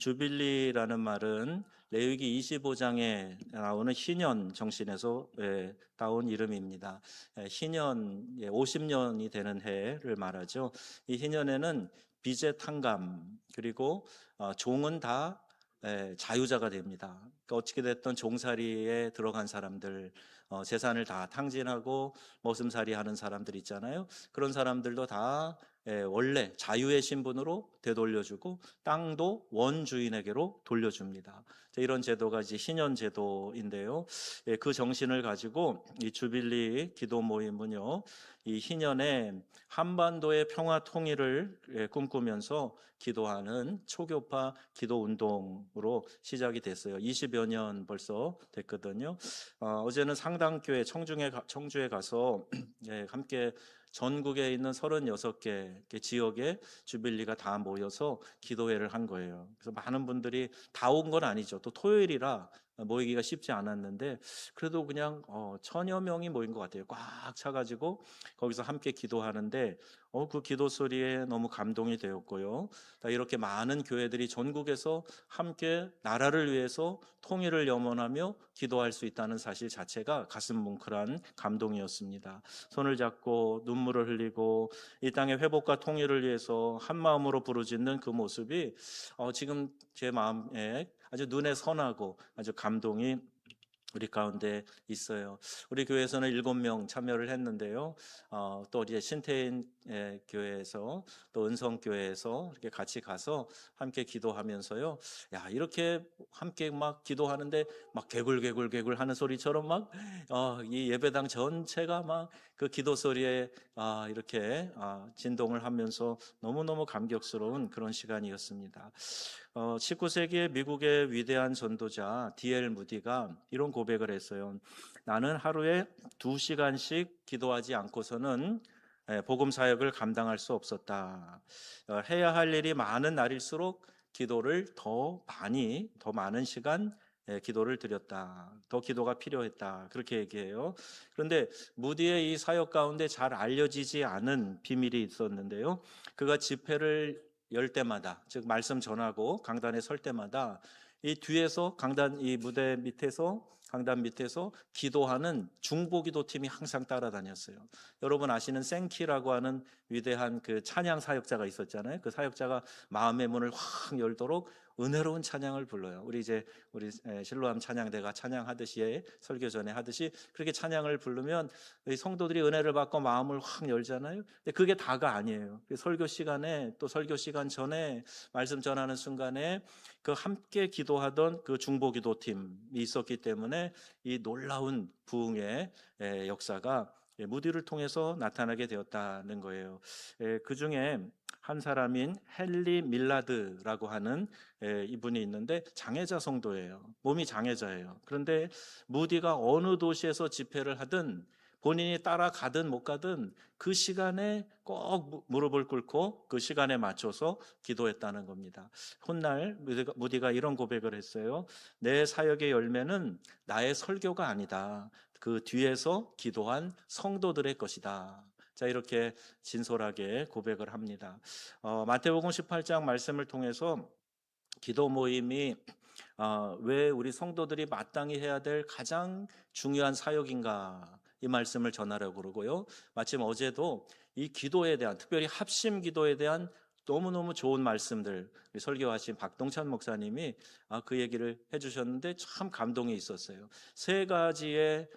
주빌리라는 말은 레위기 25장에 나오는 희년 정신에서 따온 이름입니다. 희년 50년이 되는 해를 말하죠. 이 희년에는 빚의 탕감 그리고 종은 다 자유자가 됩니다. 그러니까 어떻게 됐든 종살이에 들어간 사람들, 재산을 다 탕진하고 머슴살이 하는 사람들 있잖아요. 그런 사람들도 다 원래 자유의 신분으로 되돌려주고 땅도 원주인에게로 돌려줍니다. 이런 제도가 이제 희년 제도인데요. 그 정신을 가지고 이 주빌리 기도 모임은요, 이 희년에 한반도의 평화 통일을 꿈꾸면서 기도하는 초교파 기도 운동으로 시작이 됐어요. 20여 년 벌써 됐거든요. 어제는 상당교회 청주에 가서 함께 전국에 있는 36개 지역의 주빌리가 다 모여서 기도회를 한 거예요. 그래서 많은 분들이 다 온 건 아니죠. 또 토요일이라 모이기가 쉽지 않았는데 그래도 그냥 천여 명이 모인 것 같아요. 꽉 차가지고 거기서 함께 기도하는데 그 기도 소리에 너무 감동이 되었고요. 이렇게 많은 교회들이 전국에서 함께 나라를 위해서 통일을 염원하며 기도할 수 있다는 사실 자체가 가슴 뭉클한 감동이었습니다. 손을 잡고 눈물을 흘리고 이 땅의 회복과 통일을 위해서 한 마음으로 부르짖는 그 모습이 지금 제 마음에 아주 눈에 선하고 아주 감동이 우리 가운데 있어요. 우리 교회에서는 7명 참여를 했는데요. 또 이제 신태인 교회에서 또 은성교회에서 이렇게 같이 가서 함께 기도하면서요. 야, 이렇게 함께 막 기도하는데 막 개굴개굴개굴 하는 소리처럼 막 이 예배당 전체가 막 그 기도 소리에 이렇게 진동을 하면서 너무너무 감격스러운 그런 시간이었습니다. 19세기의 미국의 위대한 전도자 D.L. 무디가 이런 고백을 했어요. 나는 하루에 2시간씩 기도하지 않고서는 복음 사역을 감당할 수 없었다. 해야 할 일이 많은 날일수록 기도를 더 많은 시간 기도를 드렸다. 더 기도가 필요했다. 그렇게 얘기해요. 그런데 무디의 이 사역 가운데 잘 알려지지 않은 비밀이 있었는데요. 그가 집회를 열 때마다, 즉 말씀 전하고 강단에 설 때마다 이 뒤에서 이 무대 밑에서 강단 밑에서 기도하는 중보기도 팀이 항상 따라다녔어요. 여러분 아시는 생키라고 하는 위대한 그 찬양 사역자가 있었잖아요. 그 사역자가 마음의 문을 확 열도록 은혜로운 찬양을 불러요. 우리 실로암 찬양대가 찬양하듯이 설교 전에 하듯이 그렇게 찬양을 부르면 성도들이 은혜를 받고 마음을 확 열잖아요. 근데 그게 다가 아니에요. 설교 시간에 또 설교 시간 전에 말씀 전하는 순간에 그 함께 기도하던 그 중보기도팀이 있었기 때문에 이 놀라운 부흥의 역사가 무디를 통해서 나타나게 되었다는 거예요. 그 중에 한 사람인 헨리 밀라드라고 하는 이분이 있는데 장애자 성도예요. 몸이 장애자예요. 그런데 무디가 어느 도시에서 집회를 하든 본인이 따라가든 못 가든 그 시간에 꼭 무릎을 꿇고 그 시간에 맞춰서 기도했다는 겁니다. 훗날 무디가 이런 고백을 했어요. 내 사역의 열매는 나의 설교가 아니다. 그 뒤에서 기도한 성도들의 것이다. 자, 이렇게 진솔하게 고백을 합니다. 마태복음 18장 말씀을 통해서 기도 모임이 왜 우리 성도들이 마땅히 해야 될 가장 중요한 사역인가 이 말씀을 전하려고 그러고요. 마침 어제도 이 기도에 대한 특별히 합심 기도에 대한 너무너무 좋은 말씀들 설교하신 박동찬 목사님이 그 얘기를 해주셨는데 참 감동이 있었어요. 세 가지의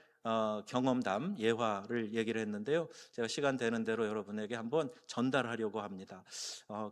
경험담, 예화를 얘기를 했는데요. 제가 시간 되는 대로 여러분에게 한번 전달하려고 합니다.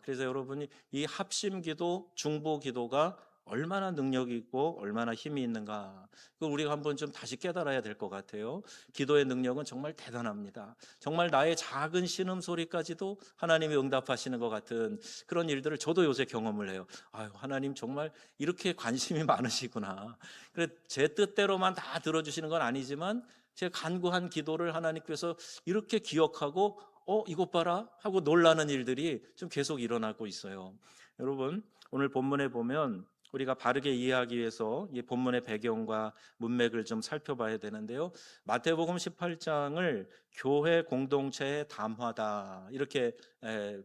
그래서 여러분이 이 합심기도, 중보기도가 얼마나 능력이 있고 얼마나 힘이 있는가 그걸 우리가 한번 좀 다시 깨달아야 될 것 같아요. 기도의 능력은 정말 대단합니다. 정말 나의 작은 신음소리까지도 하나님이 응답하시는 것 같은 그런 일들을 저도 요새 경험을 해요. 하나님 정말 이렇게 관심이 많으시구나. 그래 제 뜻대로만 다 들어주시는 건 아니지만 제 간구한 기도를 하나님께서 이렇게 기억하고 이것 봐라 하고 놀라는 일들이 좀 계속 일어나고 있어요. 여러분 오늘 본문에 보면 우리가 바르게 이해하기 위해서 이 본문의 배경과 문맥을 좀 살펴봐야 되는데요. 마태복음 18장을 교회 공동체의 담화다 이렇게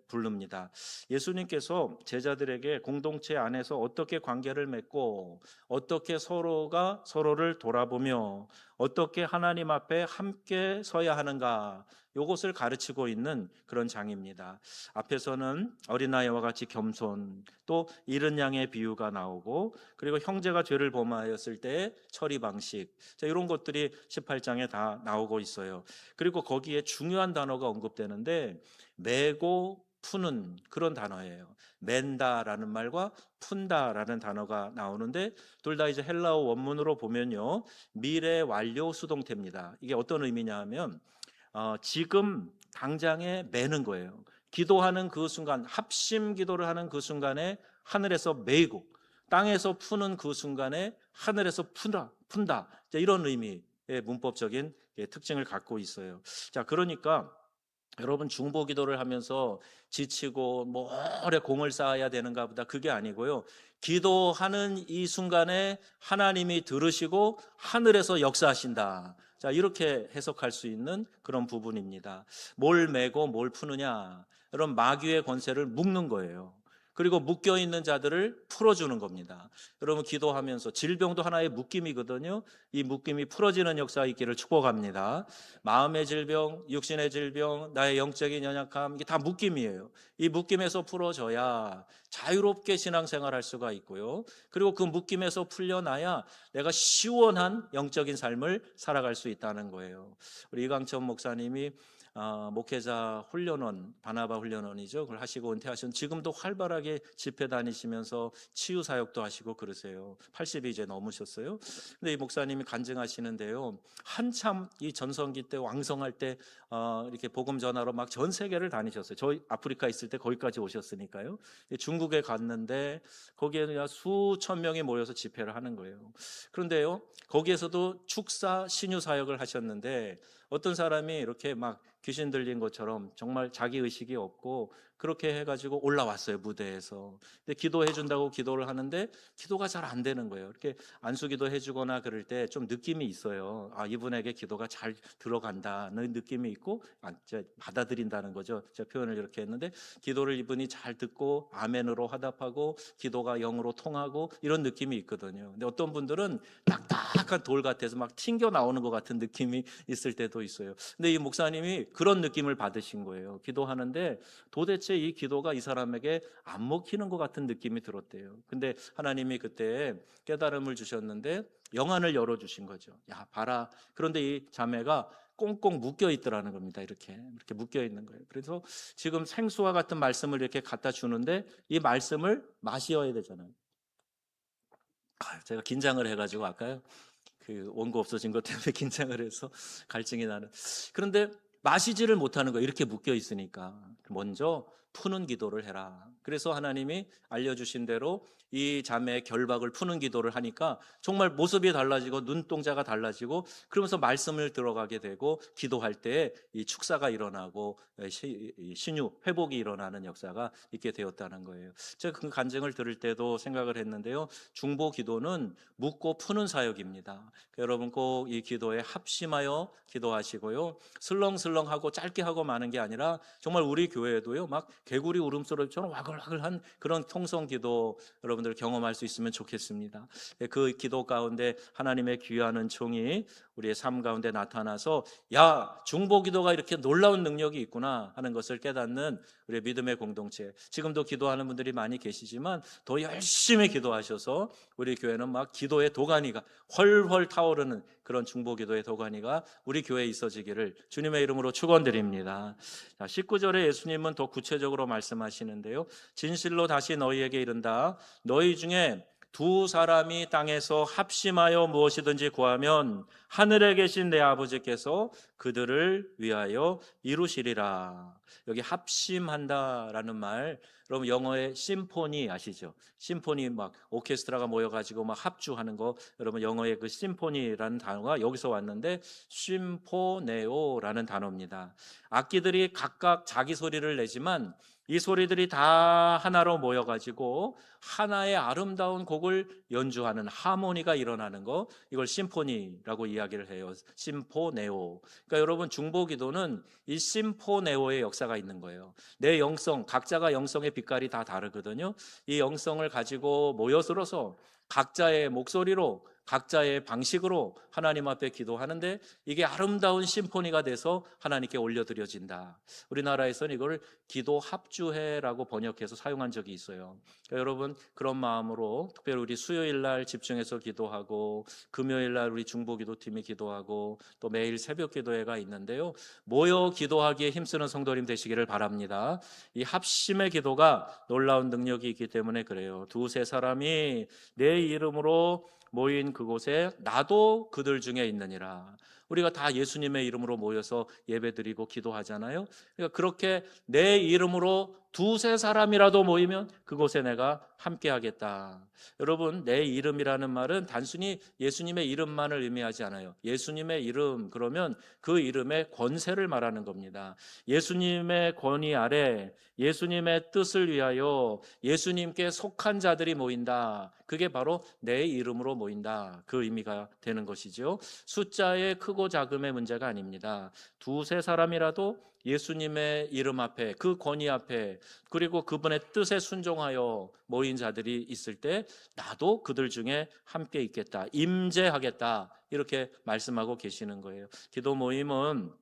부릅니다. 예수님께서 제자들에게 공동체 안에서 어떻게 관계를 맺고 어떻게 서로가 서로를 돌아보며 어떻게 하나님 앞에 함께 서야 하는가 이것을 가르치고 있는 그런 장입니다. 앞에서는 어린아이와 같이 겸손, 또 잃은 양의 비유가 나오고, 그리고 형제가 죄를 범하였을 때의 처리 방식, 자, 이런 것들이 18장에 다 나오고 있어요. 그리고 거기에 중요한 단어가 언급되는데 매고 푸는 그런 단어예요. 맨다라는 말과 푼다라는 단어가 나오는데 둘 다 이제 헬라어 원문으로 보면요, 미래 완료 수동태입니다. 이게 어떤 의미냐 하면 지금 당장에 매는 거예요. 기도하는 그 순간, 합심 기도를 하는 그 순간에 하늘에서 매이고 땅에서 푸는 그 순간에 하늘에서 푼다. 자, 이런 의미의 문법적인 특징을 갖고 있어요. 자, 그러니까 여러분 중보 기도를 하면서 지치고 뭐 오래 공을 쌓아야 되는가 보다, 그게 아니고요. 기도하는 이 순간에 하나님이 들으시고 하늘에서 역사하신다. 자, 이렇게 해석할 수 있는 그런 부분입니다. 뭘 메고 뭘 푸느냐? 여러분 마귀의 권세를 묶는 거예요. 그리고 묶여 있는 자들을 풀어주는 겁니다. 여러분 기도하면서 질병도 하나의 묶임이거든요. 이 묶임이 풀어지는 역사가 있기를 축복합니다. 마음의 질병, 육신의 질병, 나의 영적인 연약함, 이게 다 묶임이에요. 이 묶임에서 풀어져야 자유롭게 신앙생활할 수가 있고요. 그리고 그 묶임에서 풀려나야 내가 시원한 영적인 삶을 살아갈 수 있다는 거예요. 우리 이강천 목사님이 목회자 훈련원, 바나바 훈련원이죠. 그걸 하시고 은퇴하신, 지금도 활발하게 집회 다니시면서 치유 사역도 하시고 그러세요. 80이 이제 넘으셨어요. 근데 이 목사님이 간증하시는데요, 한참 이 전성기 때 왕성할 때 이렇게 복음 전하러 막 전 세계를 다니셨어요. 저희 아프리카 있을 때 거기까지 오셨으니까요. 중국에 갔는데 거기에 그냥 수천 명이 모여서 집회를 하는 거예요. 그런데요, 거기에서도 축사 신유 사역을 하셨는데 어떤 사람이 이렇게 막 귀신 들린 것처럼 정말 자기 의식이 없고 그렇게 해가지고 올라왔어요, 무대에서. 근데 기도해 준다고 기도를 하는데 기도가 잘 안 되는 거예요. 이렇게 안수기도 해주거나 그럴 때 좀 느낌이 있어요. 아, 이분에게 기도가 잘 들어간다는 느낌이 있고, 받아들인다는 거죠. 제가 표현을 이렇게 했는데 기도를 이분이 잘 듣고 아멘으로 화답하고 기도가 영으로 통하고 이런 느낌이 있거든요. 근데 어떤 분들은 딱딱한 돌 같아서 막 튕겨 나오는 것 같은 느낌이 있을 때도 있어요. 근데 이 목사님이 그런 느낌을 받으신 거예요. 기도하는데 도대체 이 기도가 이 사람에게 안 먹히는 것 같은 느낌이 들었대요. 근데 하나님이 그때 깨달음을 주셨는데 영안을 열어주신 거죠. 야, 봐라. 그런데 이 자매가 꽁꽁 묶여 있더라는 겁니다. 이렇게 묶여 있는 거예요. 그래서 지금 생수와 같은 말씀을 이렇게 갖다 주는데 이 말씀을 마셔야 되잖아요. 제가 긴장을 해가지고 아까요, 그 원고 없어진 것 때문에 긴장을 해서 갈증이 나는. 그런데 마시지를 못하는 거예요. 이렇게 묶여 있으니까. 먼저 푸는 기도를 해라. 그래서 하나님이 알려주신 대로 이 자매의 결박을 푸는 기도를 하니까 정말 모습이 달라지고 눈동자가 달라지고, 그러면서 말씀을 들어가게 되고 기도할 때 이 축사가 일어나고 신유 회복이 일어나는 역사가 있게 되었다는 거예요. 제가 그 간증을 들을 때도 생각을 했는데요, 중보 기도는 묻고 푸는 사역입니다. 여러분 꼭 이 기도에 합심하여 기도하시고요, 슬렁슬렁하고 짧게 하고 마는 게 아니라 정말 우리 교회에도요 막 개구리 울음소리처럼 와글와글한 그런 통성 기도 여러분들 경험할 수 있으면 좋겠습니다. 그 기도 가운데 하나님의 귀한 은총이 우리의 삶 가운데 나타나서, 야, 중보 기도가 이렇게 놀라운 능력이 있구나 하는 것을 깨닫는 우리의 믿음의 공동체, 지금도 기도하는 분들이 많이 계시지만 더 열심히 기도하셔서 우리 교회는 막 기도의 도가니가 훨훨 타오르는 그런 중보 기도의 도가니가 우리 교회에 있어지기를 주님의 이름으로 축원드립니다. 19절에 예수님은 더 구체적으로 말씀하시는데요, 진실로 다시 너희에게 이른다, 너희 중에 두 사람이 땅에서 합심하여 무엇이든지 구하면 하늘에 계신 내 아버지께서 그들을 위하여 이루시리라. 여기 합심한다라는 말, 여러분 영어의 심포니 아시죠? 심포니, 막 오케스트라가 모여가지고 막 합주하는 거, 여러분 영어의 그 심포니라는 단어가 여기서 왔는데 심포네오라는 단어입니다. 악기들이 각각 자기 소리를 내지만 이 소리들이 다 하나로 모여가지고 하나의 아름다운 곡을 연주하는 하모니가 일어나는 거, 이걸 심포니라고 이야기를 해요. 심포네오. 그러니까 여러분, 중보기도는 이 심포네오의 역사가 있는 거예요. 내 영성, 각자가 영성의 빛깔이 다 다르거든요. 이 영성을 가지고 모여들어서 각자의 목소리로, 각자의 방식으로 하나님 앞에 기도하는데, 이게 아름다운 심포니가 돼서 하나님께 올려드려진다. 우리나라에서는 이걸 기도 합주회라고 번역해서 사용한 적이 있어요. 그러니까 여러분, 그런 마음으로 특별히 우리 수요일 날 집중해서 기도하고, 금요일 날 우리 중보기도팀이 기도하고, 또 매일 새벽 기도회가 있는데요, 모여 기도하기에 힘쓰는 성도님 되시기를 바랍니다. 이 합심의 기도가 놀라운 능력이 있기 때문에 그래요. 두세 사람이 내 이름으로 모인 그곳에 나도 그들 중에 있느니라. 우리가 다 예수님의 이름으로 모여서 예배드리고 기도하잖아요. 그러니까 그렇게 내 이름으로 두세 사람이라도 모이면 그곳에 내가 함께 하겠다. 여러분, 내 이름이라는 말은 단순히 예수님의 이름만을 의미하지 않아요. 예수님의 이름, 그러면 그 이름의 권세를 말하는 겁니다. 예수님의 권위 아래 예수님의 뜻을 위하여 예수님께 속한 자들이 모인다. 그게 바로 내 이름으로 모인다. 그 의미가 되는 것이죠. 숫자의 크고 작음의 문제가 아닙니다. 두세 사람이라도 예수님의 이름 앞에, 그 권위 앞에, 그리고 그분의 뜻에 순종하여 모인 자들이 있을 때 나도 그들 중에 함께 있겠다, 임재하겠다, 이렇게 말씀하고 계시는 거예요. 기도 모임은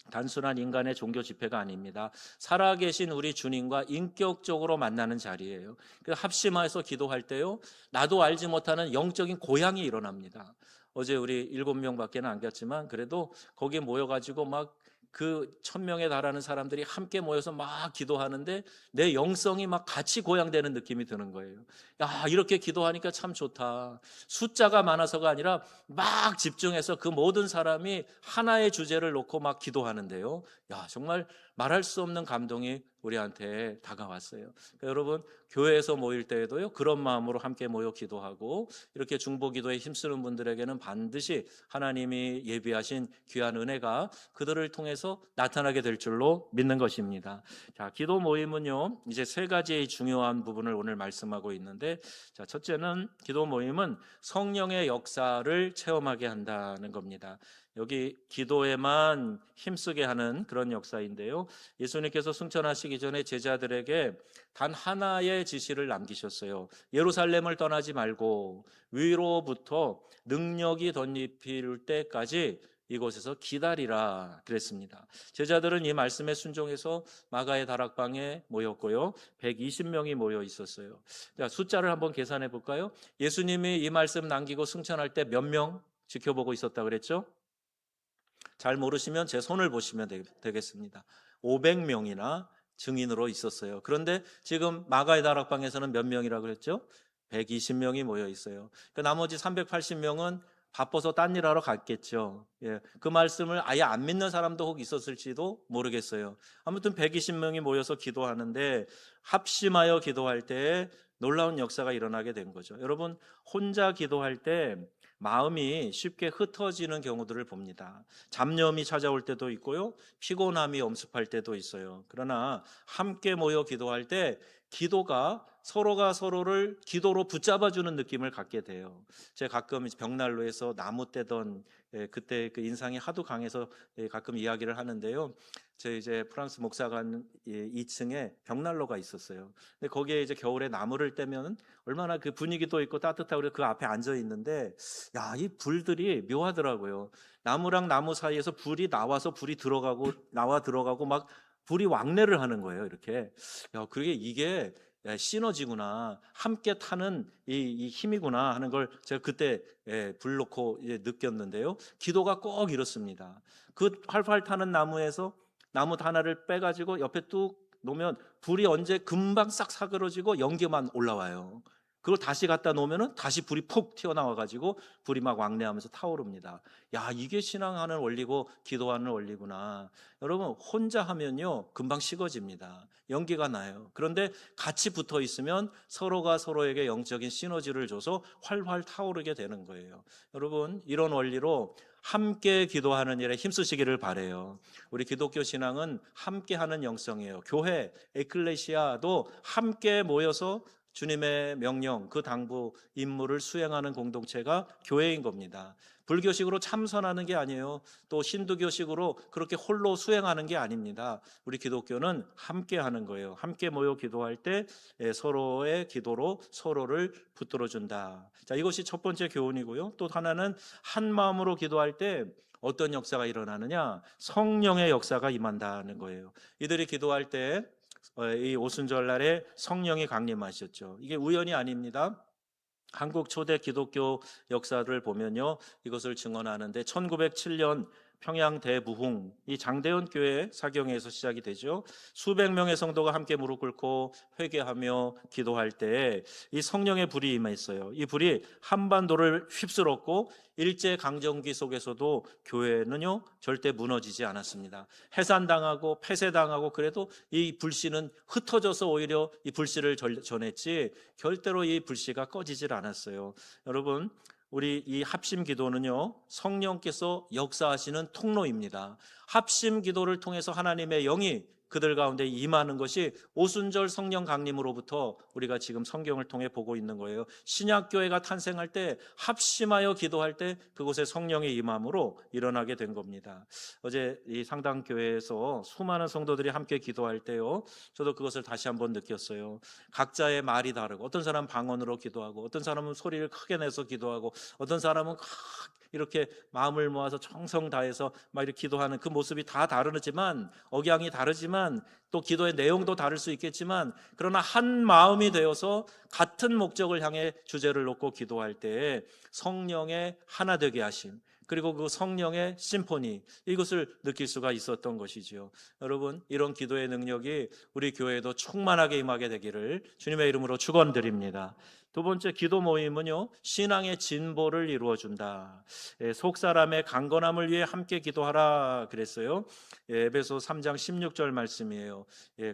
단순한 인간의 종교 집회가 아닙니다. 살아계신 우리 주님과 인격적으로 만나는 자리예요. 그래서 합심해서 기도할 때요, 나도 알지 못하는 영적인 고향이 일어납니다. 어제 우리 7명밖에 안 갔지만 그래도 거기에 모여가지고 막 그 1,000명에 달하는 사람들이 함께 모여서 막 기도하는데 내 영성이 막 같이 고양되는 느낌이 드는 거예요. 야, 이렇게 기도하니까 참 좋다. 숫자가 많아서가 아니라 막 집중해서 그 모든 사람이 하나의 주제를 놓고 막 기도하는데요, 야, 정말 말할 수 없는 감동이 우리한테 다가왔어요. 그러니까 여러분, 교회에서 모일 때에도요, 그런 마음으로 함께 모여 기도하고, 이렇게 중보기도에 힘쓰는 분들에게는 반드시 하나님이 예비하신 귀한 은혜가 그들을 통해서 나타나게 될 줄로 믿는 것입니다. 자, 기도 모임은요, 이제 세 가지의 중요한 부분을 오늘 말씀하고 있는데, 자, 첫째는 기도 모임은 성령의 역사를 체험하게 한다는 겁니다. 여기 기도에만 힘쓰게 하는 그런 역사인데요, 예수님께서 승천하시기 전에 제자들에게 단 하나의 지시를 남기셨어요. 예루살렘을 떠나지 말고 위로부터 능력이 덧입힐 때까지 이곳에서 기다리라 그랬습니다. 제자들은 이 말씀에 순종해서 마가의 다락방에 모였고요, 120명이 모여 있었어요. 자, 숫자를 한번 계산해 볼까요? 예수님이 이 말씀 남기고 승천할 때 몇 명 지켜보고 있었다 그랬죠? 잘 모르시면 제 손을 보시면 되겠습니다. 500명이나 증인으로 있었어요. 그런데 지금 마가의 다락방에서는 몇 명이라고 그랬죠? 120명이 모여 있어요. 그 나머지 380명은 바빠서 딴 일하러 갔겠죠. 예, 그 말씀을 아예 안 믿는 사람도 혹 있었을지도 모르겠어요. 아무튼 120명이 모여서 기도하는데, 합심하여 기도할 때에 놀라운 역사가 일어나게 된 거죠. 여러분, 혼자 기도할 때 마음이 쉽게 흩어지는 경우들을 봅니다. 잡념이 찾아올 때도 있고요, 피곤함이 엄습할 때도 있어요. 그러나 함께 모여 기도할 때 기도가 서로가 서로를 기도로 붙잡아주는 느낌을 갖게 돼요. 제가 가끔 벽난로에서 나무 떼던, 그때 그 인상이 하도 강해서 가끔 이야기를 하는데요, 제 이제 프랑스 목사관 2층에 벽난로가 있었어요. 근데 거기에 이제 겨울에 나무를 떼면 얼마나 그 분위기도 있고 따뜻하고, 그래서 그 앞에 앉아 있는데, 야, 이 불들이 묘하더라고요. 나무랑 나무 사이에서 불이 나와서 불이 들어가고 나와 들어가고 막 불이 왕래를 하는 거예요, 이렇게. 야, 그게 이게 시너지구나, 함께 타는 이 힘이구나 하는 걸 제가 그때 불 놓고 느꼈는데요, 기도가 꼭 이렇습니다. 그 활활 타는 나무에서 나무 하나를 빼가지고 옆에 뚝 놓으면 불이 언제 금방 싹 사그러지고 연기만 올라와요. 그걸 다시 갖다 놓으면 다시 불이 푹 튀어나와가지고 불이 막 왕래하면서 타오릅니다. 야, 이게 신앙하는 원리고 기도하는 원리구나. 여러분, 혼자 하면요 금방 식어집니다. 연기가 나요. 그런데 같이 붙어 있으면 서로가 서로에게 영적인 시너지를 줘서 활활 타오르게 되는 거예요. 여러분, 이런 원리로 함께 기도하는 일에 힘쓰시기를 바라요. 우리 기독교 신앙은 함께하는 영성이에요. 교회, 에클레시아도 함께 모여서 주님의 명령, 그 당부, 임무를 수행하는 공동체가 교회인 겁니다. 불교식으로 참선하는 게 아니에요. 또 힌두교식으로 그렇게 홀로 수행하는 게 아닙니다. 우리 기독교는 함께 하는 거예요. 함께 모여 기도할 때 서로의 기도로 서로를 붙들어준다. 자, 이것이 첫 번째 교훈이고요. 또 하나는 한 마음으로 기도할 때 어떤 역사가 일어나느냐? 성령의 역사가 임한다는 거예요. 이들이 기도할 때 이 오순절날에 성령이 강림하셨죠. 이게 우연이 아닙니다. 한국 초대 기독교 역사를 보면요, 이것을 증언하는데 1907년 평양 대부흥, 이 장대현 교회 사경에서 시작이 되죠. 수백 명의 성도가 함께 무릎 꿇고 회개하며 기도할 때 이 성령의 불이 임했어요. 이 불이 한반도를 휩쓸었고 일제 강점기 속에서도 교회는요 절대 무너지지 않았습니다. 해산당하고 폐쇄당하고 그래도 이 불씨는 흩어져서 오히려 이 불씨를 전했지 절대로 이 불씨가 꺼지질 않았어요. 여러분, 우리 이 합심 기도는요 성령께서 역사하시는 통로입니다. 합심 기도를 통해서 하나님의 영이 그들 가운데 임하는 것이 오순절 성령 강림으로부터 우리가 지금 성경을 통해 보고 있는 거예요. 신약교회가 탄생할 때 합심하여 기도할 때 그곳에 성령의 임함으로 일어나게 된 겁니다. 어제 이 상당교회에서 수많은 성도들이 함께 기도할 때요, 저도 그것을 다시 한번 느꼈어요. 각자의 말이 다르고 어떤 사람은 방언으로 기도하고 어떤 사람은 소리를 크게 내서 기도하고 어떤 사람은 이렇게 마음을 모아서 정성 다해서 막 이렇게 기도하는 그 모습이 다 다르지만, 억양이 다르지만 또 기도의 내용도 다를 수 있겠지만, 그러나 한 마음이 되어서 같은 목적을 향해 주제를 놓고 기도할 때 성령의 하나 되게 하심, 그리고 그 성령의 심포니, 이것을 느낄 수가 있었던 것이지요. 여러분, 이런 기도의 능력이 우리 교회에도 충만하게 임하게 되기를 주님의 이름으로 축원드립니다. 두 번째 기도 모임은요, 신앙의 진보를 이루어준다. 속사람의 강건함을 위해 함께 기도하라 그랬어요. 에베소 3장 16절 말씀이에요.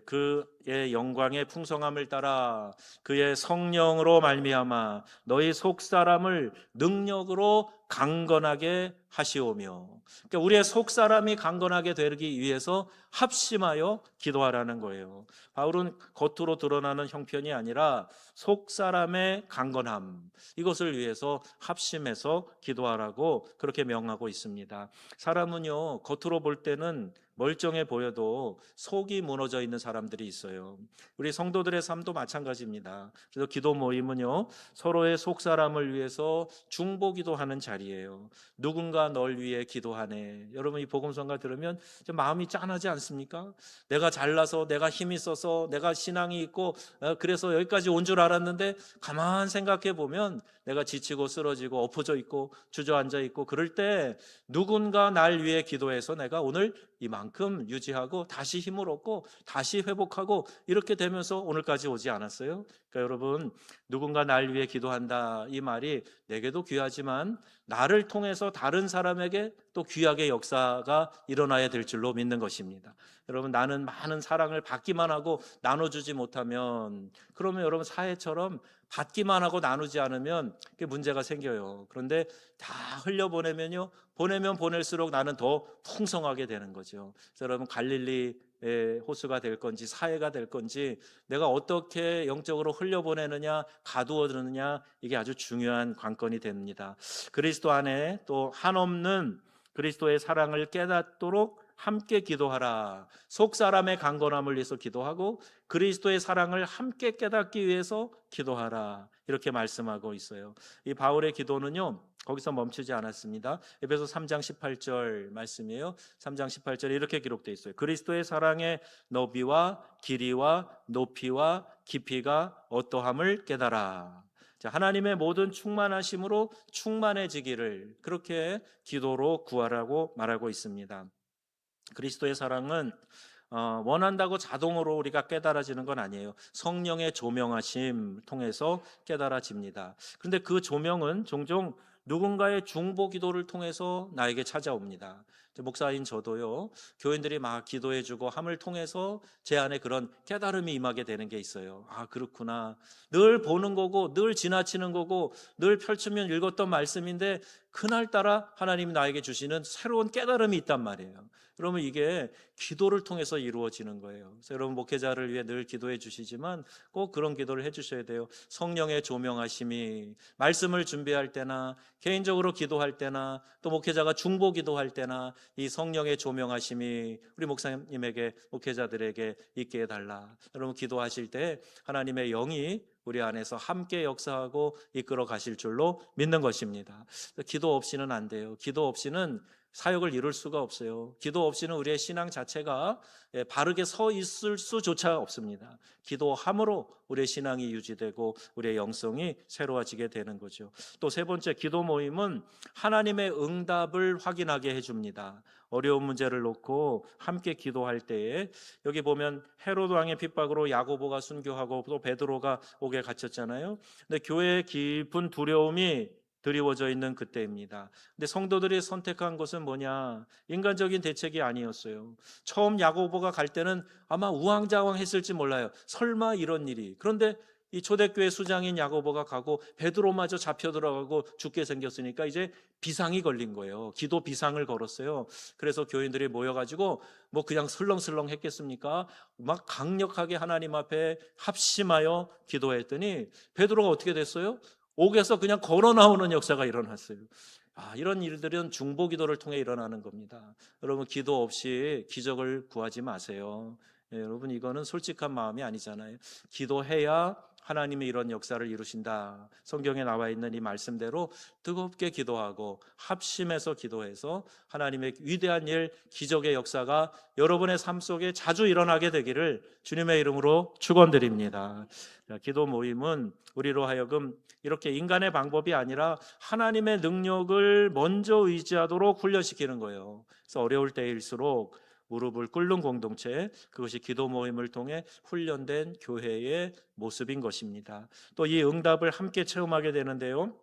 그의 영광의 풍성함을 따라 그의 성령으로 말미암아 너희 속사람을 능력으로 강건하게 하시오며. 그러니까 우리의 속사람이 강건하게 되기 위해서 합심하여 기도하라는 거예요. 바울은 겉으로 드러나는 형편이 아니라 속사람의 강건함, 이것을 위해서 합심해서 기도하라고 그렇게 명하고 있습니다. 사람은요 겉으로 볼 때는 멀쩡해 보여도 속이 무너져 있는 사람들이 있어요. 우리 성도들의 삶도 마찬가지입니다. 그래서 기도 모임은요 서로의 속사람을 위해서 중보기도하는 자리예요. 누군가 널 위해 기도하네. 여러분, 이 복음성가 들으면 좀 마음이 짠하지 않습니까? 내가 잘나서, 내가 힘이 있어서, 내가 신앙이 있고 그래서 여기까지 온 줄 알았는데 가만 생각해 보면 내가 지치고 쓰러지고 엎어져 있고 주저앉아 있고, 그럴 때 누군가 날 위해 기도해서 내가 오늘 이만큼 유지하고 다시 힘을 얻고 다시 회복하고 이렇게 되면서 오늘까지 오지 않았어요? 그러니까 여러분, 누군가 날 위해 기도한다, 이 말이 내게도 귀하지만 나를 통해서 다른 사람에게 또 귀하게 역사가 일어나야 될 줄로 믿는 것입니다. 여러분, 나는 많은 사랑을 받기만 하고 나눠주지 못하면, 그러면 여러분 사회처럼 받기만 하고 나누지 않으면 그게 문제가 생겨요. 그런데 다 흘려보내면요, 보내면 보낼수록 나는 더 풍성하게 되는 거죠. 그래서 여러분, 갈릴리의 호수가 될 건지 사해가 될 건지 내가 어떻게 영적으로 흘려보내느냐, 가두어 두느냐, 이게 아주 중요한 관건이 됩니다. 그리스도 안에 또 한없는 그리스도의 사랑을 깨닫도록 함께 기도하라. 속사람의 강건함을 위해서 기도하고 그리스도의 사랑을 함께 깨닫기 위해서 기도하라, 이렇게 말씀하고 있어요. 이 바울의 기도는요 거기서 멈추지 않았습니다. 에베소 3장 18절 말씀이에요. 3장 18절에 이렇게 기록되어 있어요. 그리스도의 사랑의 너비와 길이와 높이와 깊이가 어떠함을 깨달아. 자, 하나님의 모든 충만하심으로 충만해지기를 그렇게 기도로 구하라고 말하고 있습니다. 그리스도의 사랑은 원한다고 자동으로 우리가 깨달아지는 건 아니에요. 성령의 조명하심 통해서 깨달아집니다. 그런데 그 조명은 종종 누군가의 중보 기도를 통해서 나에게 찾아옵니다. 목사인 저도요, 교인들이 막 기도해주고 함을 통해서 제 안에 그런 깨달음이 임하게 되는 게 있어요. 아, 그렇구나. 늘 보는 거고, 늘 지나치는 거고, 늘 펼치면 읽었던 말씀인데, 그날따라 하나님이 나에게 주시는 새로운 깨달음이 있단 말이에요. 그러면 이게 기도를 통해서 이루어지는 거예요. 그래서 여러분, 목회자를 위해 늘 기도해 주시지만 꼭 그런 기도를 해 주셔야 돼요. 성령의 조명하심이, 말씀을 준비할 때나 개인적으로 기도할 때나 또 목회자가 중보 기도할 때나 이 성령의 조명하심이 우리 목사님에게, 목회자들에게 있게 해달라. 여러분, 기도하실 때 하나님의 영이 우리 안에서 함께 역사하고 이끌어 가실 줄로 믿는 것입니다. 기도 없이는 안 돼요. 기도 없이는 사역을 이룰 수가 없어요. 기도 없이는 우리의 신앙 자체가 바르게 서 있을 수조차 없습니다. 기도함으로 우리의 신앙이 유지되고 우리의 영성이 새로워지게 되는 거죠. 또 세 번째, 기도 모임은 하나님의 응답을 확인하게 해줍니다. 어려운 문제를 놓고 함께 기도할 때에, 여기 보면 헤로드 왕의 핍박으로 야고보가 순교하고 또 베드로가 옥에 갇혔잖아요. 근데 교회의 깊은 두려움이 드리워져 있는 그때입니다. 근데 성도들이 선택한 것은 뭐냐? 인간적인 대책이 아니었어요. 처음 야고보가 갈 때는 아마 우왕좌왕했을지 몰라요. 설마 이런 일이. 그런데 이 초대교회 수장인 야고보가 가고 베드로마저 잡혀 들어가고 죽게 생겼으니까 이제 비상이 걸린 거예요. 기도 비상을 걸었어요. 그래서 교인들이 모여가지고 뭐 그냥 슬렁슬렁 했겠습니까? 막 강력하게 하나님 앞에 합심하여 기도했더니 베드로가 어떻게 됐어요? 옥에서 그냥 걸어 나오는 역사가 일어났어요. 아, 이런 일들은 중보 기도를 통해 일어나는 겁니다. 여러분, 기도 없이 기적을 구하지 마세요. 여러분, 이거는 솔직한 마음이 아니잖아요. 기도해야 하나님이 이런 역사를 이루신다. 성경에 나와 있는 이 말씀대로 뜨겁게 기도하고 합심해서 기도해서 하나님의 위대한 일, 기적의 역사가 여러분의 삶 속에 자주 일어나게 되기를 주님의 이름으로 축원드립니다. 기도 모임은 우리로 하여금 이렇게 인간의 방법이 아니라 하나님의 능력을 먼저 의지하도록 훈련시키는 거예요. 그래서 어려울 때일수록 무릎을 꿇는 공동체, 그것이 기도 모임을 통해 훈련된 교회의 모습인 것입니다. 또 이 응답을 함께 체험하게 되는데요,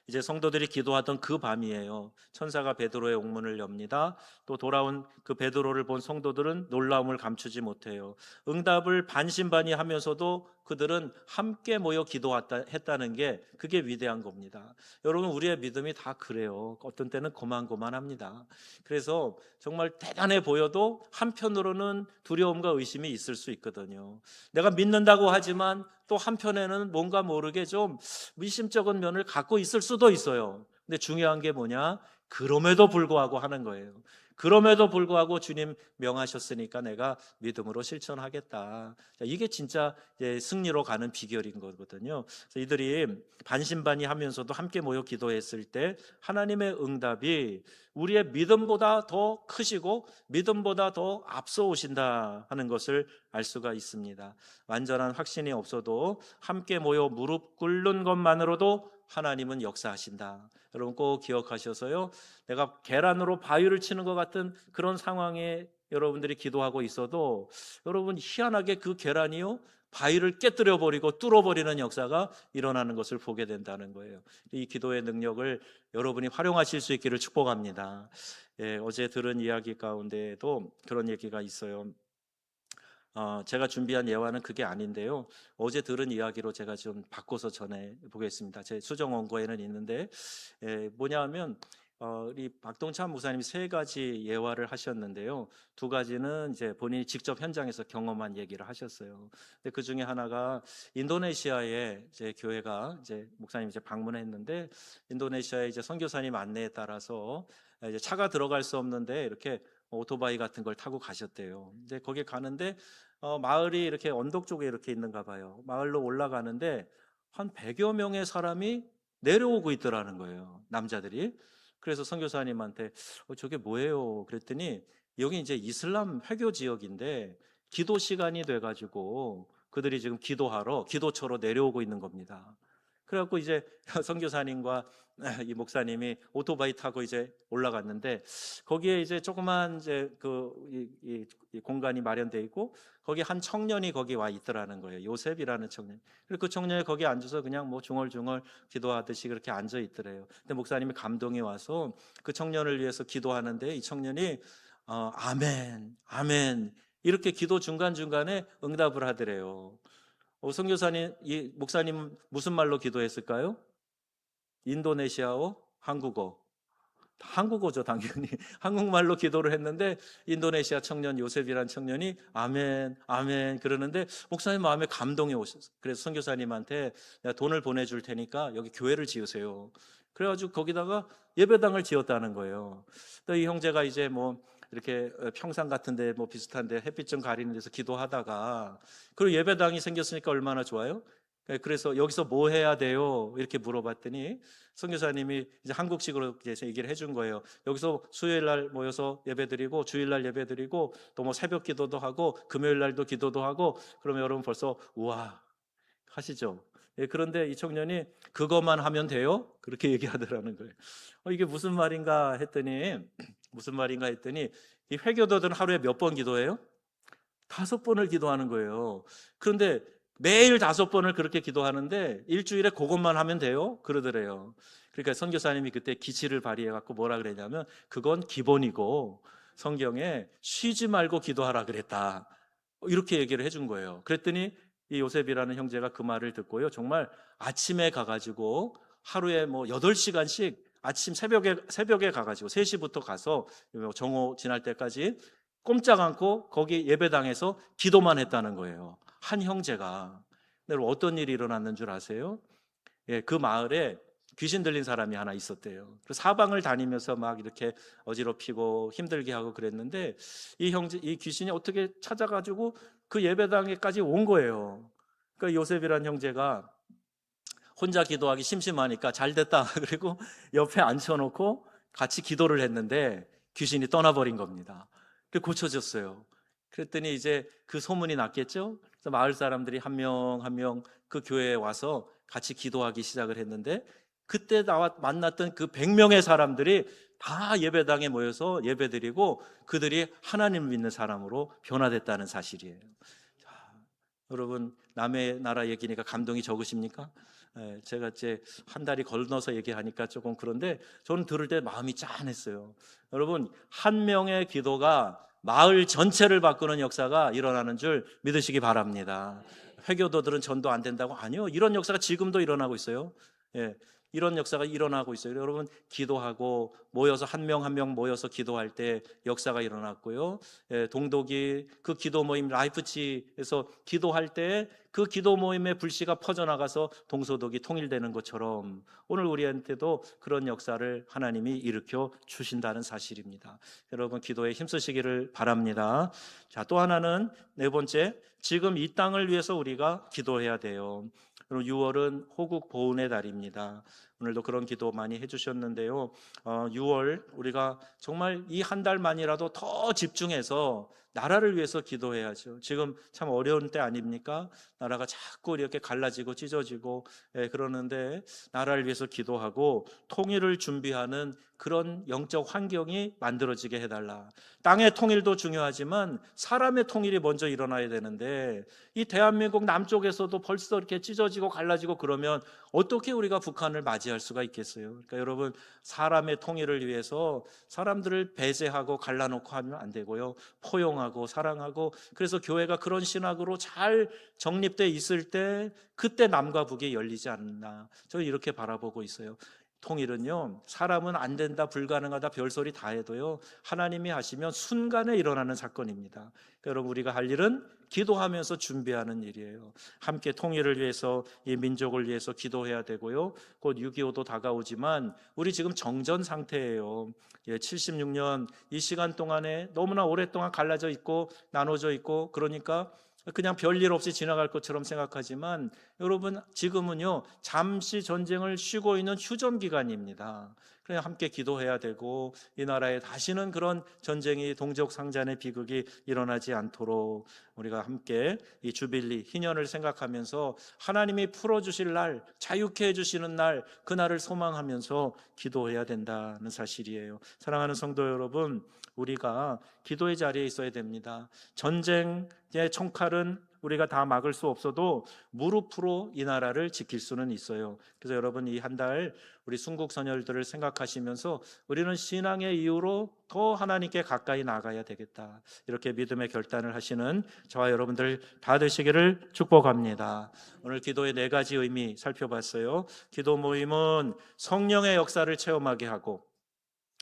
이제 성도들이 기도하던 그 밤이에요. 천사가 베드로의 옥문을 엽니다. 또 돌아온 그 베드로를 본 성도들은 놀라움을 감추지 못해요. 응답을 반신반의하면서도 그들은 함께 모여 기도했다는 게, 그게 위대한 겁니다. 여러분, 우리의 믿음이 다 그래요. 어떤 때는 고만고만합니다. 그래서 정말 대단해 보여도 한편으로는 두려움과 의심이 있을 수 있거든요. 내가 믿는다고 하지만 또 한편에는 뭔가 모르게 좀 미심쩍은 면을 갖고 있을 수도 있어요. 근데 중요한 게 뭐냐? 그럼에도 불구하고 하는 거예요. 그럼에도 불구하고 주님 명하셨으니까 내가 믿음으로 실천하겠다. 이게 진짜 승리로 가는 비결인 거거든요. 그래서 이들이 반신반의하면서도 함께 모여 기도했을 때 하나님의 응답이 우리의 믿음보다 더 크시고 믿음보다 더 앞서 오신다 하는 것을 알 수가 있습니다. 완전한 확신이 없어도 함께 모여 무릎 꿇는 것만으로도 하나님은 역사하신다. 여러분, 꼭 기억하셔서요, 내가 계란으로 바위를 치는 것 같은 그런 상황에 여러분들이 기도하고 있어도 여러분, 희한하게 그 계란이요, 바위를 깨뜨려 버리고 뚫어 버리는 역사가 일어나는 것을 보게 된다는 거예요. 이 기도의 능력을 여러분이 활용하실 수 있기를 축복합니다. 어제 들은 이야기 가운데에도 그런 얘기가 있어요. 제가 준비한 예화는 그게 아닌데요, 어제 들은 이야기로 제가 좀 바꿔서 전해 보겠습니다. 제 수정 원고에는 있는데, 뭐냐면 우리 박동찬 목사님이 세 가지 예화를 하셨는데요, 두 가지는 이제 본인이 직접 현장에서 경험한 얘기를 하셨어요. 근데 그 중에 하나가 인도네시아에 이제 교회가 이제 목사님이 이제 방문했는데, 인도네시아의 이제 선교사님 안내에 따라서 이제 차가 들어갈 수 없는데 이렇게 오토바이 같은 걸 타고 가셨대요. 근데 거기 가는데 마을이 이렇게 언덕 쪽에 이렇게 있는가 봐요. 마을로 올라가는데 한 100여 명의 사람이 내려오고 있더라는 거예요, 남자들이. 그래서 선교사님한테 저게 뭐예요? 그랬더니 여기 이제 이슬람 회교 지역인데 기도 시간이 돼가지고 그들이 지금 기도하러 기도처로 내려오고 있는 겁니다. 그래갖고 이제 선교사님과 이 목사님이 오토바이 타고 이제 올라갔는데 거기에 이제 조그만 이제 이 공간이 마련돼 있고 거기 한 청년이 거기 와 있더라는 거예요. 요셉이라는 청년. 그리고 그 청년이 거기 앉아서 그냥 뭐 중얼중얼 기도하듯이 그렇게 앉아 있더래요. 근데 목사님이 감동이 와서 그 청년을 위해서 기도하는데 이 청년이 아멘, 아멘 이렇게 기도 중간중간에 응답을 하더래요. 선교사님, 이 목사님 무슨 말로 기도했을까요? 인도네시아어, 한국어. 한국어죠, 당연히. 한국말로 기도를 했는데 인도네시아 청년 요셉이란 청년이 아멘, 아멘 그러는데 목사님 마음에 감동이 오셨어요. 그래서 선교사님한테 내가 돈을 보내줄 테니까 여기 교회를 지으세요. 그래가지고 거기다가 예배당을 지었다는 거예요. 또 이 형제가 이제 뭐 이렇게 평상 같은데 뭐 비슷한데 햇빛 좀 가리는 데서 기도하다가 그리고 예배당이 생겼으니까 얼마나 좋아요? 그래서 여기서 뭐 해야 돼요? 이렇게 물어봤더니 선교사님이 이제 한국식으로 이제 얘기를 해준 거예요. 여기서 수요일 날 모여서 예배드리고 주일 날 예배드리고 또 뭐 새벽 기도도 하고 금요일 날도 기도도 하고 그러면 여러분 벌써 우와 하시죠. 그런데 이 청년이 그것만 하면 돼요? 그렇게 얘기하더라는 거예요. 이게 무슨 말인가 했더니 무슨 말인가 했더니 이 회교도들은 하루에 몇 번 기도해요? 5번을 기도하는 거예요. 그런데 매일 5번을 그렇게 기도하는데 일주일에 그것만 하면 돼요? 그러더래요. 그러니까 선교사님이 그때 기치를 발휘해 갖고 뭐라 그랬냐면 그건 기본이고 성경에 쉬지 말고 기도하라 그랬다. 이렇게 얘기를 해준 거예요. 그랬더니 이 요셉이라는 형제가 그 말을 듣고요. 정말 아침에 가가지고 하루에 뭐 8시간씩 아침 새벽에 가가지고 3시부터 가서 정오 지날 때까지 꼼짝 않고 거기 예배당에서 기도만 했다는 거예요. 한 형제가. 근데 어떤 일이 일어났는 줄 아세요? 그 마을에 귀신 들린 사람이 하나 있었대요. 사방을 다니면서 막 이렇게 어지럽히고 힘들게 하고 그랬는데 이 귀신이 어떻게 찾아가지고 그 예배당에까지 온 거예요. 그러니까 요셉이란 형제가 혼자 기도하기 심심하니까 잘 됐다. 그리고 옆에 앉혀놓고 같이 기도를 했는데 귀신이 떠나버린 겁니다. 고쳐졌어요. 그랬더니 이제 그 소문이 났겠죠? 그래서 마을 사람들이 한 명 한 명 그 교회에 와서 같이 기도하기 시작을 했는데 그때 만났던 그 100명의 사람들이 다 예배당에 모여서 예배드리고 그들이 하나님을 믿는 사람으로 변화됐다는 사실이에요. 자, 여러분 남의 나라 얘기니까 감동이 적으십니까? 제가 이제 한 달이 건너서 얘기하니까 조금 그런데 저는 들을 때 마음이 짠했어요. 여러분 한 명의 기도가 마을 전체를 바꾸는 역사가 일어나는 줄 믿으시기 바랍니다. 회교도들은 전도 안 된다고? 아니요. 이런 역사가 지금도 일어나고 있어요. 이런 역사가 일어나고 있어요. 여러분 기도하고 모여서 한 명 한 명 모여서 기도할 때 역사가 일어났고요. 동독이 그 기도 모임 라이프치에서 기도할 때 그 기도 모임의 불씨가 퍼져나가서 동서독이 통일되는 것처럼 오늘 우리한테도 그런 역사를 하나님이 일으켜 주신다는 사실입니다. 여러분 기도에 힘쓰시기를 바랍니다. 자, 또 하나는 네 번째, 지금 이 땅을 위해서 우리가 기도해야 돼요. 6월은 호국 보훈의 달입니다. 오늘도 그런 기도 많이 해주셨는데요. 6월 우리가 정말 이 한 달만이라도 더 집중해서 나라를 위해서 기도해야죠. 지금 참 어려운 때 아닙니까? 나라가 자꾸 이렇게 갈라지고 찢어지고 그러는데 나라를 위해서 기도하고 통일을 준비하는 그런 영적 환경이 만들어지게 해달라. 땅의 통일도 중요하지만 사람의 통일이 먼저 일어나야 되는데 이 대한민국 남쪽에서도 벌써 이렇게 찢어지고 갈라지고 그러면 어떻게 우리가 북한을 맞이할 수가 있겠어요? 그러니까 여러분 사람의 통일을 위해서 사람들을 배제하고 갈라놓고 하면 안 되고요. 포용하고 사랑하고 그래서 교회가 그런 신학으로 잘 정립돼 있을 때 그때 남과 북이 열리지 않나 저는 이렇게 바라보고 있어요. 통일은요 사람은 안 된다 불가능하다 별소리 다 해도요 하나님이 하시면 순간에 일어나는 사건입니다. 그러니까 여러분 우리가 할 일은 기도하면서 준비하는 일이에요. 함께 통일을 위해서 이 민족을 위해서 기도해야 되고요. 곧 6.25도 다가오지만 우리 지금 정전 상태예요. 76년 이 시간 동안에 너무나 오랫동안 갈라져 있고 나눠져 있고 그러니까 그냥 별일 없이 지나갈 것처럼 생각하지만 여러분 지금은요 잠시 전쟁을 쉬고 있는 휴전 기간입니다. 그냥 함께 기도해야 되고 이 나라에 다시는 그런 전쟁이 동족상잔의 비극이 일어나지 않도록 우리가 함께 이 주빌리 희년을 생각하면서 하나님이 풀어주실 날, 자유케 해주시는 날, 그날을 소망하면서 기도해야 된다는 사실이에요. 사랑하는 성도 여러분, 우리가 기도의 자리에 있어야 됩니다. 전쟁의 총칼은 우리가 다 막을 수 없어도 무릎으로 이 나라를 지킬 수는 있어요. 그래서 여러분 이 한 달 우리 순국 선열들을 생각하시면서 우리는 신앙의 이유로 더 하나님께 가까이 나가야 되겠다, 이렇게 믿음의 결단을 하시는 저와 여러분들 다 되시기를 축복합니다. 오늘 기도의 4가지 의미 살펴봤어요. 기도 모임은 성령의 역사를 체험하게 하고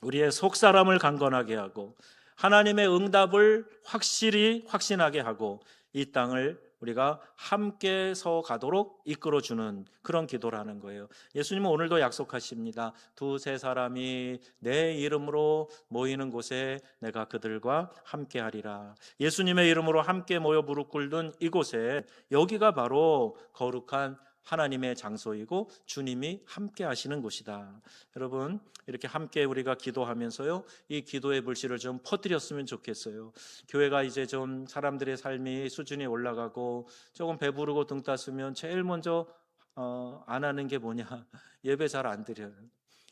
우리의 속사람을 강건하게 하고 하나님의 응답을 확실히 확신하게 하고 이 땅을 우리가 함께 서 가도록 이끌어주는 그런 기도라는 거예요. 예수님은 오늘도 약속하십니다. 2-3 사람이 내 이름으로 모이는 곳에 내가 그들과 함께 하리라. 예수님의 이름으로 함께 모여 무릎 꿇는 이곳에, 여기가 바로 거룩한 하나님의 장소이고 주님이 함께 하시는 곳이다. 여러분 이렇게 함께 우리가 기도하면서요 이 기도의 불씨를 좀 퍼뜨렸으면 좋겠어요. 교회가 이제 좀 사람들의 삶이 수준이 올라가고 조금 배부르고 등 땄으면 제일 먼저 안 하는 게 뭐냐, 예배 잘 안 드려요.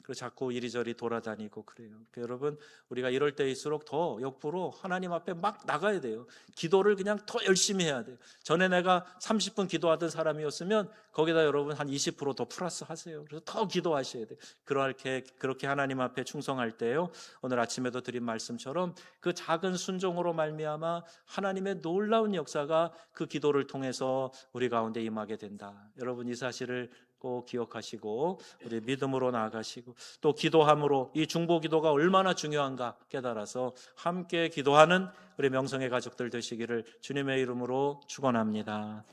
그리고 자꾸 이리저리 돌아다니고 그래요. 여러분 우리가 이럴 때일수록 더 역부로 하나님 앞에 막 나가야 돼요. 기도를 그냥 더 열심히 해야 돼요. 전에 내가 30분 기도하던 사람이었으면 거기다 여러분 한 20% 더 플러스 하세요. 그래서 더 기도하셔야 돼요. 그렇게 하나님 앞에 충성할 때요, 오늘 아침에도 드린 말씀처럼 그 작은 순종으로 말미암아 하나님의 놀라운 역사가 그 기도를 통해서 우리 가운데 임하게 된다. 여러분 이 사실을 꼭 기억하시고 우리 믿음으로 나아가시고 또 기도함으로 이 중보 기도가 얼마나 중요한가 깨달아서 함께 기도하는 우리 명성의 가족들 되시기를 주님의 이름으로 축원합니다.